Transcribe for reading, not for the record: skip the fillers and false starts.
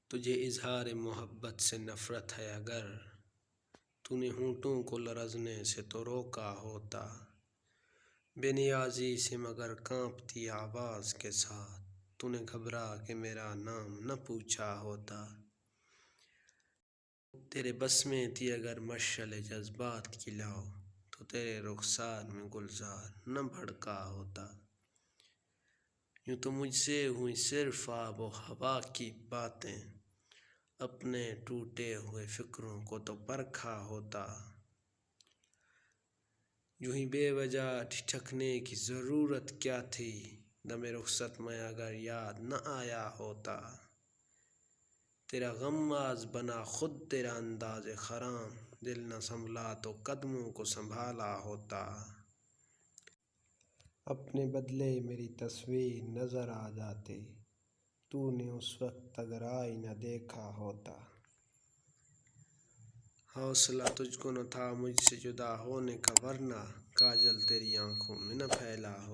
تجھے اظہار محبت سے نفرت ہے اگر تو نے ہونٹوں کو لرزنے سے تو روکا ہوتا، بے نیازی سے مگر کانپتی آواز کے ساتھ تو نے گھبرا کے میرا نام نہ پوچھا ہوتا۔ تیرے بس میں تھی اگر مشعل جذبات کی لو تو تیرے رخسار میں گلزار نہ بھڑکا ہوتا۔ یوں تو مجھ سے ہوئی صرف آب و ہوا کی باتیں، اپنے ٹوٹے ہوئے فکروں کو تو پرکھا ہوتا۔ یوں ہی بے وجہ ٹھٹکنے کی ضرورت کیا تھی، دم رخصت میں اگر یاد نہ آیا ہوتا۔ تیرا غماز بنا خود تیرا انداز خرام، دل نہ سنبھلا تو قدموں کو سنبھالا ہوتا۔ اپنے بدلے میری تصویر نظر آ جاتی، تو نے اس وقت اگر آئینہ دیکھا ہوتا۔ حوصلہ تجھ کو نہ تھا مجھ سے جدا ہونے کا ورنہ کاجل تیری آنکھوں میں نہ پھیلا ہوتا۔